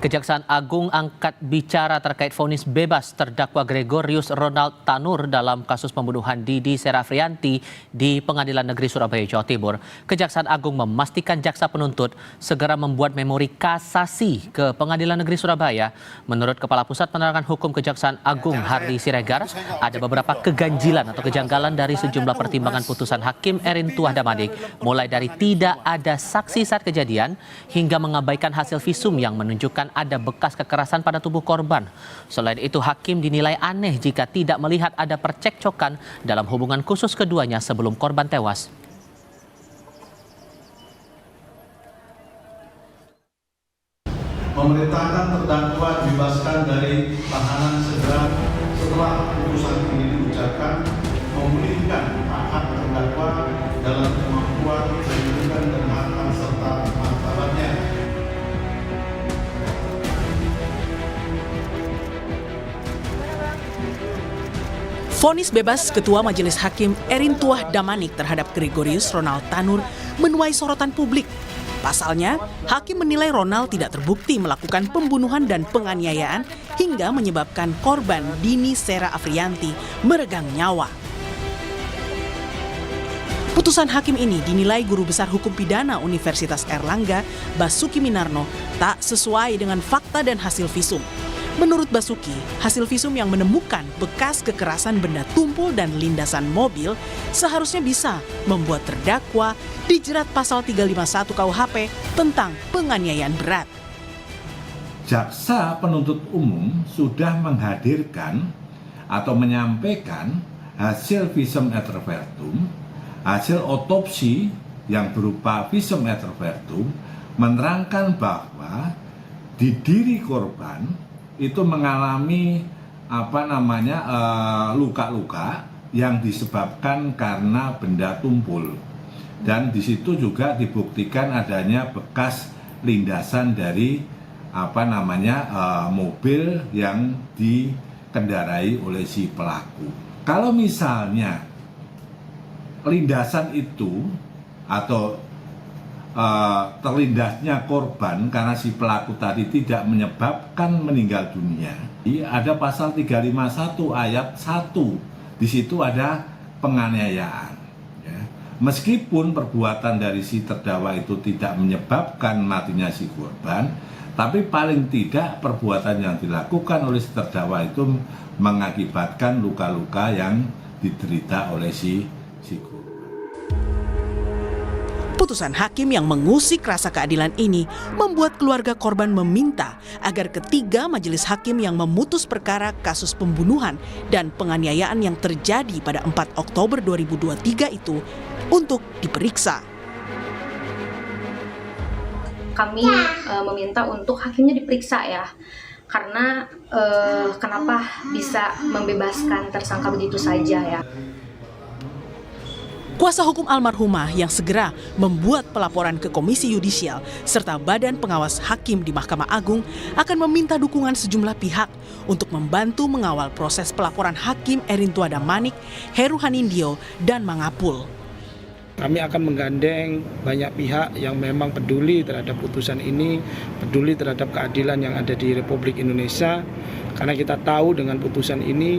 Kejaksaan Agung angkat bicara terkait vonis bebas terdakwa Gregorius Ronald Tanur dalam kasus pembunuhan Didi Serafrianti di Pengadilan Negeri Surabaya, Jawa Timur. Kejaksaan Agung memastikan jaksa penuntut segera membuat memori kasasi ke Pengadilan Negeri Surabaya. Menurut Kepala Pusat Penerangan Hukum Kejaksaan Agung Hardi Siregar, ada beberapa keganjilan atau kejanggalan dari sejumlah pertimbangan putusan Hakim Erin Tuah Damanik, mulai dari tidak ada saksi saat kejadian hingga mengabaikan hasil visum yang menunjukkan ada bekas kekerasan pada tubuh korban. Selain itu, hakim dinilai aneh jika tidak melihat ada percekcokan dalam hubungan khusus keduanya sebelum korban tewas. Memerintahkan terdakwa dibebaskan dari tahanan segera setelah putusan ini diucapkan, memulihkan hak terdakwa dalam kemampuan perlindungan dan hak serta martabatnya. Vonis bebas Ketua Majelis Hakim Erin Tuah Damanik terhadap Gregorius Ronald Tanur menuai sorotan publik. Pasalnya, hakim menilai Ronald tidak terbukti melakukan pembunuhan dan penganiayaan hingga menyebabkan korban Dini Sera Afrianti meregang nyawa. Putusan hakim ini dinilai Guru Besar Hukum Pidana Universitas Airlangga, Basuki Minarno, tak sesuai dengan fakta dan hasil visum. Menurut Basuki, hasil visum yang menemukan bekas kekerasan benda tumpul dan lindasan mobil seharusnya bisa membuat terdakwa dijerat pasal 351 KUHP tentang penganiayaan berat. Jaksa penuntut umum sudah menghadirkan atau menyampaikan hasil visum et repertum, hasil otopsi yang berupa visum et repertum menerangkan bahwa di diri korban itu mengalami luka-luka yang disebabkan karena benda tumpul, dan di situ juga dibuktikan adanya bekas lindasan dari mobil yang dikendarai oleh si pelaku. Kalau misalnya lindasan itu atau terlindasnya korban karena si pelaku tadi tidak menyebabkan meninggal dunia, ada pasal 351 ayat 1. Di situ ada penganiayaan. Ya. Meskipun perbuatan dari si terdakwa itu tidak menyebabkan matinya si korban, tapi paling tidak perbuatan yang dilakukan oleh si terdakwa itu mengakibatkan luka-luka yang diderita oleh si korban. Putusan hakim yang mengusik rasa keadilan ini membuat keluarga korban meminta agar ketiga majelis hakim yang memutus perkara kasus pembunuhan dan penganiayaan yang terjadi pada 4 Oktober 2023 itu untuk diperiksa. Kami meminta untuk hakimnya diperiksa ya, karena kenapa bisa membebaskan tersangka begitu saja ya. Kuasa hukum almarhumah yang segera membuat pelaporan ke Komisi Yudisial serta Badan Pengawas Hakim di Mahkamah Agung akan meminta dukungan sejumlah pihak untuk membantu mengawal proses pelaporan Hakim Erin Tuah Damanik, Heru Hanindyo, dan Mangapul. Kami akan menggandeng banyak pihak yang memang peduli terhadap putusan ini, peduli terhadap keadilan yang ada di Republik Indonesia, karena kita tahu dengan putusan ini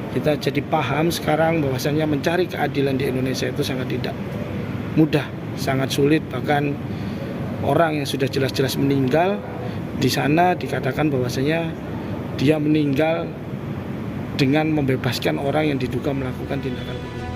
kita jadi paham sekarang bahwasannya mencari keadilan di Indonesia itu sangat tidak mudah, sangat sulit. Bahkan orang yang sudah jelas-jelas meninggal di sana dikatakan bahwasanya dia meninggal dengan membebaskan orang yang diduga melakukan tindakan pembunuhan.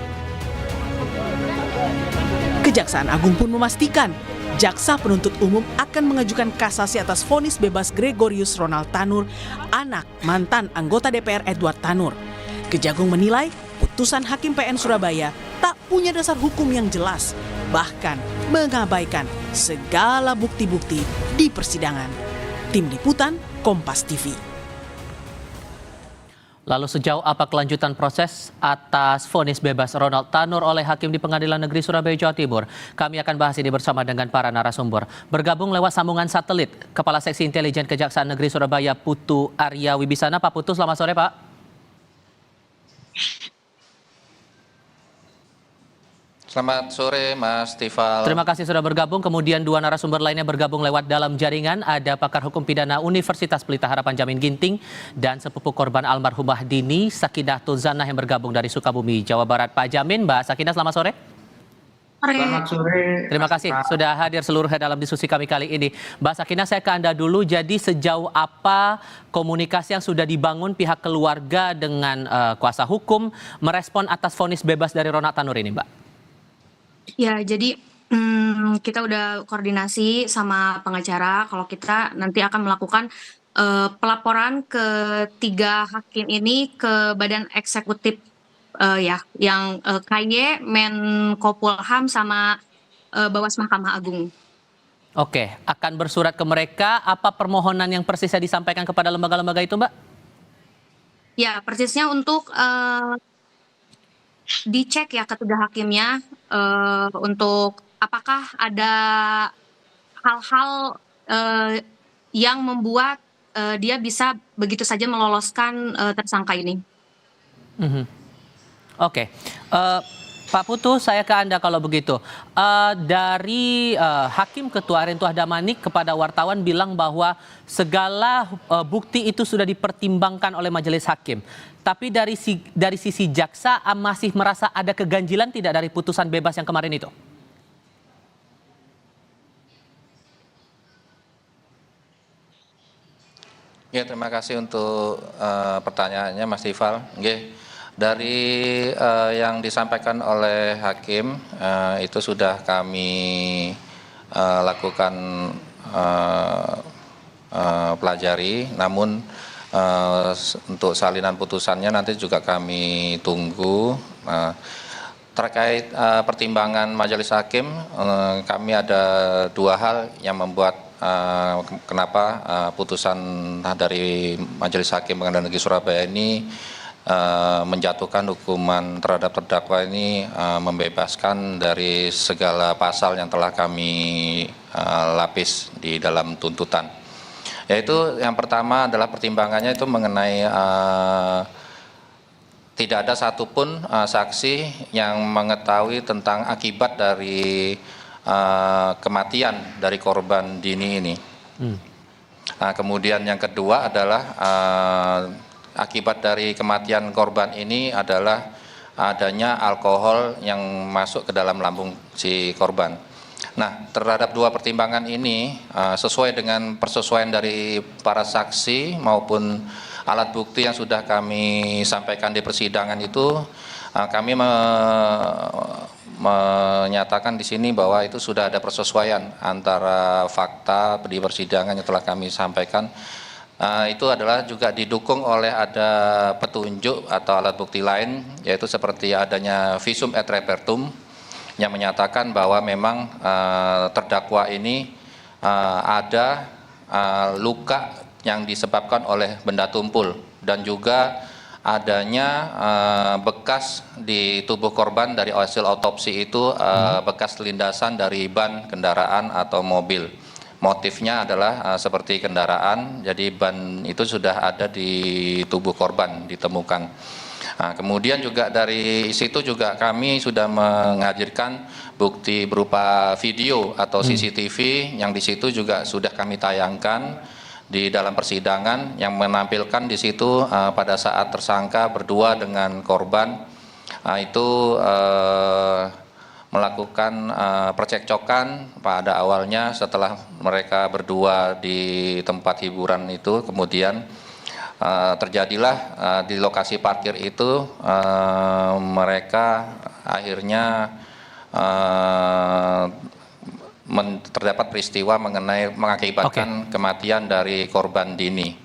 Kejaksaan Agung pun memastikan jaksa penuntut umum akan mengajukan kasasi atas vonis bebas Gregorius Ronald Tanur, anak mantan anggota DPR Edward Tanur. Kejagung menilai putusan Hakim PN Surabaya tak punya dasar hukum yang jelas, bahkan mengabaikan segala bukti-bukti di persidangan. Tim Liputan, Kompas TV. Lalu sejauh apa kelanjutan proses atas vonis bebas Ronald Tanur oleh Hakim di Pengadilan Negeri Surabaya, Jawa Timur? Kami akan bahas ini bersama dengan para narasumber. Bergabung lewat sambungan satelit, Kepala Seksi Intelijen Kejaksaan Negeri Surabaya, Putu Arya Wibisana. Pak Putu, selamat sore Pak. Selamat sore Mas Tifal. Terima kasih sudah bergabung. Kemudian dua narasumber lainnya bergabung lewat dalam jaringan. Ada pakar hukum pidana Universitas Pelita Harapan Jamin Ginting dan sepupu korban almarhumah Dini, Sakinah Tuzanah yang bergabung dari Sukabumi, Jawa Barat. Pak Jamin, Mbak Sakinah, selamat sore. Selamat sore. Terima kasih sudah hadir seluruhnya dalam diskusi kami kali ini. Mbak Sakinah, saya ke Anda dulu. Jadi sejauh apa komunikasi yang sudah dibangun pihak keluarga dengan kuasa hukum merespon atas vonis bebas dari Ronald Tanur ini, Mbak? Ya, jadi kita udah koordinasi sama pengacara kalau kita nanti akan melakukan pelaporan ke 3 hakim ini ke Badan Eksekutif yang KY, Menkopolham sama Bawas Mahkamah Agung. Oke, akan bersurat ke mereka. Apa permohonan yang persisnya disampaikan kepada lembaga-lembaga itu, Mbak? Ya, persisnya untuk dicek ya ketiga hakimnya untuk apakah ada hal-hal yang membuat dia bisa begitu saja meloloskan tersangka ini. Oke. Pak Putu, saya ke Anda kalau begitu. Dari Hakim Ketua Rentuah Damanik kepada wartawan bilang bahwa segala bukti itu sudah dipertimbangkan oleh majelis hakim. Tapi dari sisi jaksa masih merasa ada keganjilan tidak dari putusan bebas yang kemarin itu? Ya, terima kasih untuk pertanyaannya Mas Tifal. Dari yang disampaikan oleh hakim itu sudah kami lakukan pelajari, namun untuk salinan putusannya nanti juga kami tunggu. Terkait pertimbangan majelis hakim, kami ada 2 hal yang membuat kenapa putusan dari Majelis Hakim Pengadilan Negeri Surabaya ini menjatuhkan hukuman terhadap terdakwa ini membebaskan dari segala pasal yang telah kami lapis di dalam tuntutan. Yaitu yang pertama adalah pertimbangannya itu mengenai tidak ada satupun saksi yang mengetahui tentang akibat dari kematian dari korban Dini ini. Nah, kemudian yang kedua adalah akibat dari kematian korban ini adalah adanya alkohol yang masuk ke dalam lambung si korban. Nah, terhadap 2 pertimbangan ini sesuai dengan persesuaian dari para saksi maupun alat bukti yang sudah kami sampaikan di persidangan itu, kami menyatakan di sini bahwa itu sudah ada persesuaian antara fakta di persidangan yang telah kami sampaikan. Itu adalah juga didukung oleh ada petunjuk atau alat bukti lain, yaitu seperti adanya visum et repertum yang menyatakan bahwa memang terdakwa ini ada luka yang disebabkan oleh benda tumpul dan juga adanya bekas di tubuh korban dari hasil autopsi itu bekas lindasan dari ban kendaraan atau mobil. Motifnya adalah seperti kendaraan, jadi ban itu sudah ada di tubuh korban ditemukan. Nah, kemudian juga dari situ juga kami sudah menghadirkan bukti berupa video atau CCTV yang di situ juga sudah kami tayangkan di dalam persidangan yang menampilkan di situ pada saat tersangka berdua dengan korban itu melakukan percekcokan pada awalnya. Setelah mereka berdua di tempat hiburan itu, kemudian terjadilah di lokasi parkir itu mereka akhirnya terdapat peristiwa mengakibatkan kematian dari korban Dini.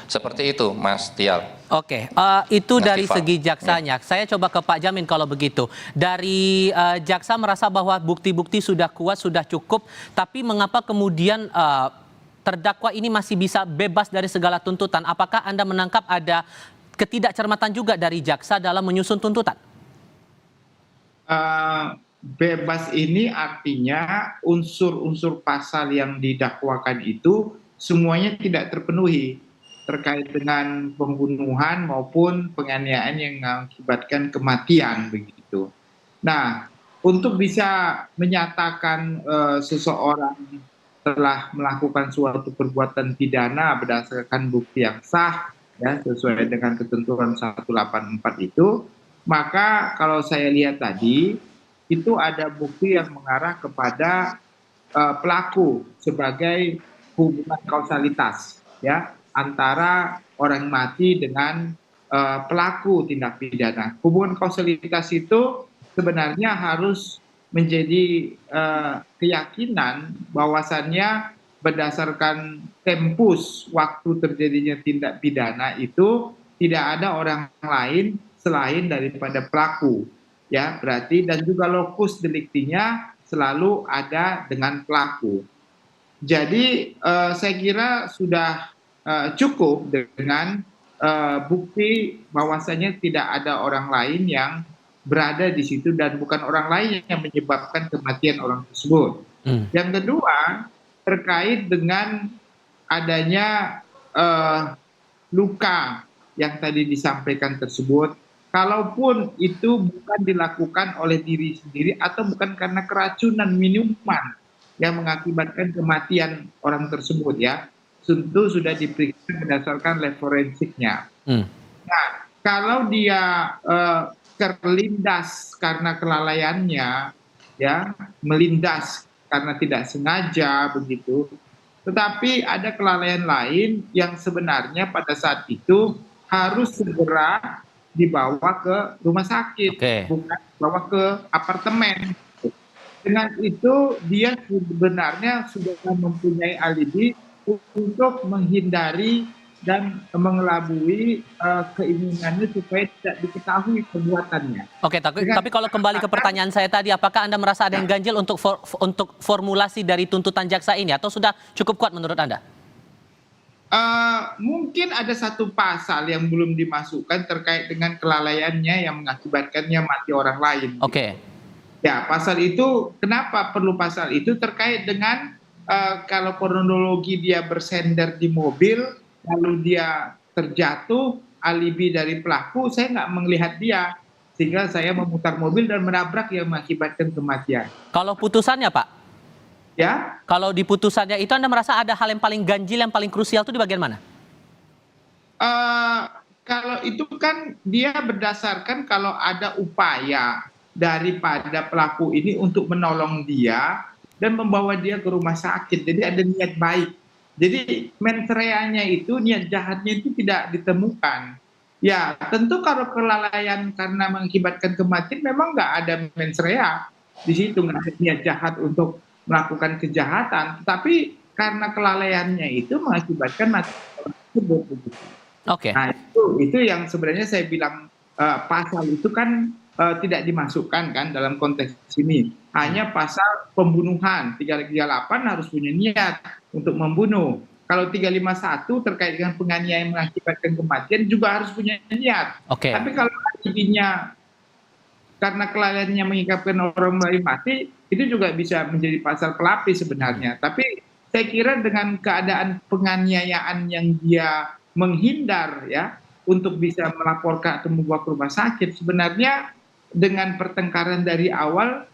Seperti itu, Mas Tial. Oke, itu Mas dari Tifal. segi jaksanya. Saya coba ke Pak Jamin kalau begitu. Dari jaksa merasa bahwa bukti-bukti sudah kuat, sudah cukup, tapi mengapa kemudian terdakwa ini masih bisa bebas dari segala tuntutan? Apakah Anda menangkap ada ketidakcermatan juga dari jaksa dalam menyusun tuntutan? Bebas ini artinya unsur-unsur pasal yang didakwakan itu semuanya tidak terpenuhi terkait dengan pembunuhan maupun penganiayaan yang mengakibatkan kematian begitu. Nah, untuk bisa menyatakan seseorang telah melakukan suatu perbuatan pidana berdasarkan bukti yang sah, ya, sesuai dengan ketentuan 184 itu, maka kalau saya lihat tadi, itu ada bukti yang mengarah kepada pelaku sebagai hubungan kausalitas, ya, antara orang mati dengan pelaku tindak pidana. Hubungan kausalitas itu sebenarnya harus menjadi keyakinan bahwasannya berdasarkan tempus waktu terjadinya tindak pidana itu tidak ada orang lain selain daripada pelaku, ya, berarti, dan juga lokus deliktinya selalu ada dengan pelaku. Jadi saya kira sudah cukup dengan bukti bahwasanya tidak ada orang lain yang berada di situ dan bukan orang lain yang menyebabkan kematian orang tersebut. Yang kedua, terkait dengan adanya luka yang tadi disampaikan tersebut, kalaupun itu bukan dilakukan oleh diri sendiri atau bukan karena keracunan minuman yang mengakibatkan kematian orang tersebut, ya, tentu sudah diperiksa berdasarkan lab forensiknya. Nah, kalau dia terlindas karena kelalaiannya, ya, melindas karena tidak sengaja begitu, tetapi ada kelalaian lain yang sebenarnya pada saat itu harus segera dibawa ke rumah sakit, bukan dibawa ke apartemen. Dengan itu dia sebenarnya sudah mempunyai alibi untuk menghindari dan mengelabui keinginannya supaya tidak diketahui perbuatannya. Oke, tapi kalau kembali ke pertanyaan saya tadi, apakah Anda merasa ada yang ganjil untuk formulasi dari tuntutan jaksa ini, atau sudah cukup kuat menurut Anda? Mungkin ada satu pasal yang belum dimasukkan terkait dengan kelalaiannya yang mengakibatkannya mati orang lain. Oke. Ya, pasal itu, kenapa perlu pasal itu? Terkait dengan kalau kronologi dia bersender di mobil, lalu dia terjatuh, alibi dari pelaku, saya nggak melihat dia, sehingga saya memutar mobil dan menabrak yang mengakibatkan kematian. Kalau putusannya, Pak? Ya? Kalau di putusannya itu Anda merasa ada hal yang paling ganjil, yang paling krusial itu di bagian mana? Kalau itu kan dia berdasarkan kalau ada upaya daripada pelaku ini untuk menolong dia dan membawa dia ke rumah sakit. Jadi ada niat baik. Jadi mens reanya itu, niat jahatnya itu tidak ditemukan. Ya, tentu kalau kelalaian karena mengakibatkan kematian memang nggak ada mens rea. Di situ nggak ada niat jahat untuk melakukan kejahatan. Tapi karena kelalaiannya itu mengakibatkan mati orang tersebut. Oke. Nah, itu yang sebenarnya saya bilang pasal itu kan tidak dimasukkan kan dalam konteks ini. Hanya pasal pembunuhan, 338 harus punya niat untuk membunuh. Kalau 351 terkait dengan penganiayaan mengakibatkan kematian juga harus punya niat. Tapi kalau alibinya karena kelalaiannya mengakibatkan orang lain mati, itu juga bisa menjadi pasal pelapis sebenarnya. Tapi saya kira dengan keadaan penganiayaan yang dia menghindar, ya, untuk bisa melaporkan atau membawa ke rumah sakit, sebenarnya dengan pertengkaran dari awal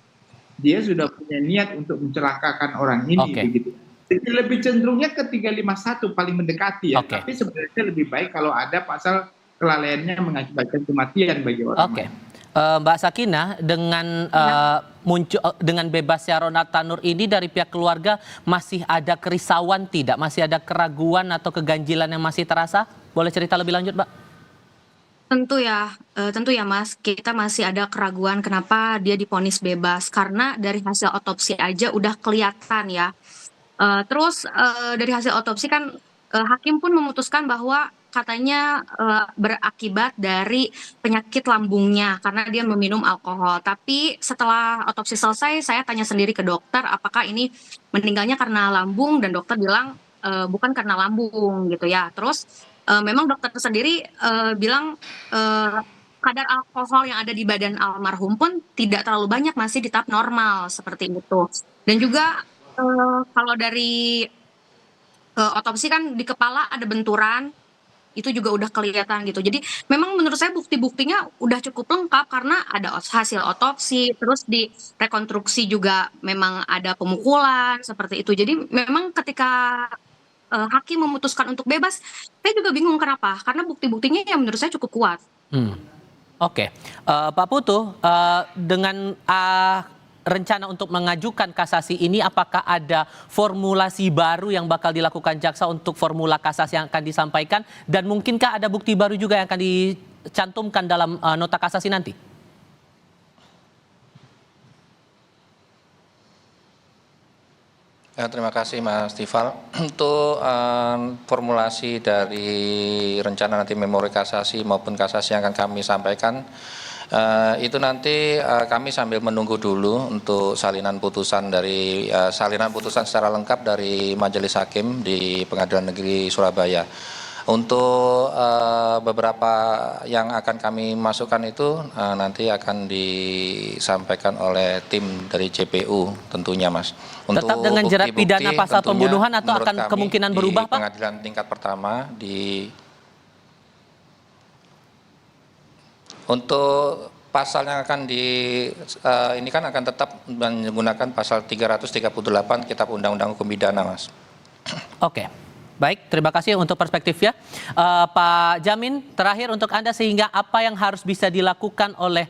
dia sudah punya niat untuk mencelakakan orang ini, begitu. Jadi lebih cenderungnya ke 351 paling mendekati, ya. Tapi sebenarnya lebih baik kalau ada pasal kelalaiannya mengakibatkan kematian bagi orang lain. Mbak Sakinah, dengan dengan bebasnya Ronald Tanur ini dari pihak keluarga masih ada kerisauan tidak? Masih ada keraguan atau keganjilan yang masih terasa? Boleh cerita lebih lanjut, Mbak? Tentu ya Mas, kita masih ada keraguan kenapa dia divonis bebas, karena dari hasil otopsi aja udah kelihatan ya. Terus dari hasil otopsi kan hakim pun memutuskan bahwa katanya berakibat dari penyakit lambungnya karena dia meminum alkohol. Tapi setelah otopsi selesai, saya tanya sendiri ke dokter apakah ini meninggalnya karena lambung, dan dokter bilang bukan karena lambung gitu ya. Terus memang dokter sendiri bilang kadar alkohol yang ada di badan almarhum pun tidak terlalu banyak, masih di tahap normal seperti itu. Dan juga kalau dari otopsi kan di kepala ada benturan, itu juga udah kelihatan gitu. Jadi memang menurut saya bukti-buktinya udah cukup lengkap karena ada hasil otopsi, terus di rekonstruksi juga memang ada pemukulan seperti itu. Jadi memang ketika hakim memutuskan untuk bebas, saya juga bingung kenapa? Karena bukti-buktinya yang menurut saya cukup kuat. Oke. Pak Putu, dengan rencana untuk mengajukan kasasi ini, apakah ada formulasi baru yang bakal dilakukan jaksa untuk formula kasasi yang akan disampaikan, dan mungkinkah ada bukti baru juga yang akan dicantumkan dalam nota kasasi nanti? Ya, terima kasih Mas Tifal. Untuk formulasi dari rencana nanti memori kasasi maupun kasasi yang akan kami sampaikan, itu nanti kami sambil menunggu dulu untuk salinan putusan secara lengkap dari Majelis Hakim di Pengadilan Negeri Surabaya. Untuk beberapa yang akan kami masukkan itu nanti akan disampaikan oleh tim dari JPU tentunya, Mas. Untuk Tetap dengan jerat pidana pasal tentunya pembunuhan atau menurut akan kami kemungkinan berubah, di Pak? pengadilan tingkat pertama untuk pasal yang akan ini kan akan tetap menggunakan pasal 338 Kitab Undang-Undang Hukum Pidana, Mas. Oke. Baik, terima kasih untuk perspektifnya. Pak Jamin, terakhir untuk Anda, sehingga apa yang harus bisa dilakukan oleh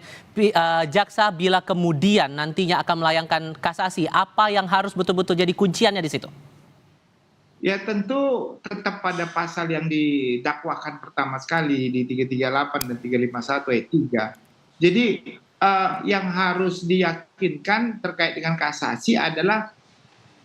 jaksa bila kemudian nantinya akan melayangkan kasasi, apa yang harus betul-betul jadi kunciannya di situ? Ya tentu tetap pada pasal yang didakwakan pertama sekali di 338 dan 351 ayat 3. Jadi yang harus diyakinkan terkait dengan kasasi adalah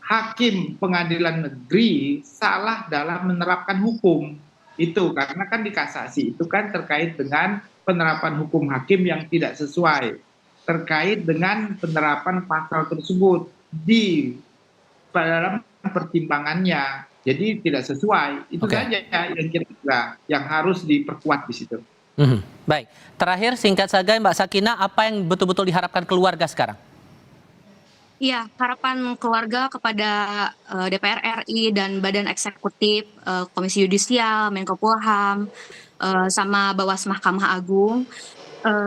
hakim pengadilan negeri salah dalam menerapkan hukum. Itu karena kan di kasasi itu kan terkait dengan penerapan hukum hakim yang tidak sesuai. Terkait dengan penerapan pasal tersebut di dalam pertimbangannya. Jadi tidak sesuai. Itu saja yang kira-kira yang harus diperkuat di situ. Baik, terakhir singkat saja Mbak Sakinah, apa yang betul-betul diharapkan keluarga sekarang? Iya, harapan keluarga kepada DPR RI dan Badan Eksekutif, Komisi Yudisial, Menko Polham, sama Bawas Mahkamah Agung,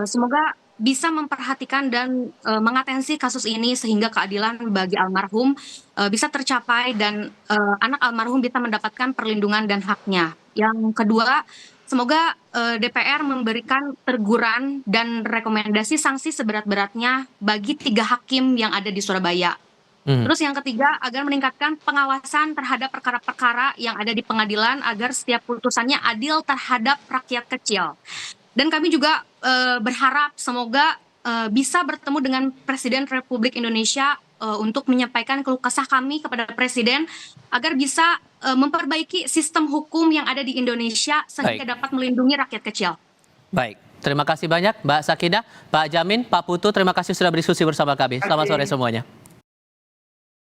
semoga bisa memperhatikan dan mengatensi kasus ini sehingga keadilan bagi almarhum bisa tercapai dan anak almarhum bisa mendapatkan perlindungan dan haknya. Yang kedua, semoga DPR memberikan teguran dan rekomendasi sanksi seberat-beratnya bagi 3 hakim yang ada di Surabaya. Terus yang ketiga, agar meningkatkan pengawasan terhadap perkara-perkara yang ada di pengadilan agar setiap putusannya adil terhadap rakyat kecil. Dan kami juga berharap semoga bisa bertemu dengan Presiden Republik Indonesia untuk menyampaikan keluh kesah kami kepada Presiden agar bisa memperbaiki sistem hukum yang ada di Indonesia sehingga dapat melindungi rakyat kecil. Baik, terima kasih banyak Mbak Sakinah, Pak Jamin, Pak Putu, terima kasih sudah berdiskusi bersama kami. Selamat sore semuanya.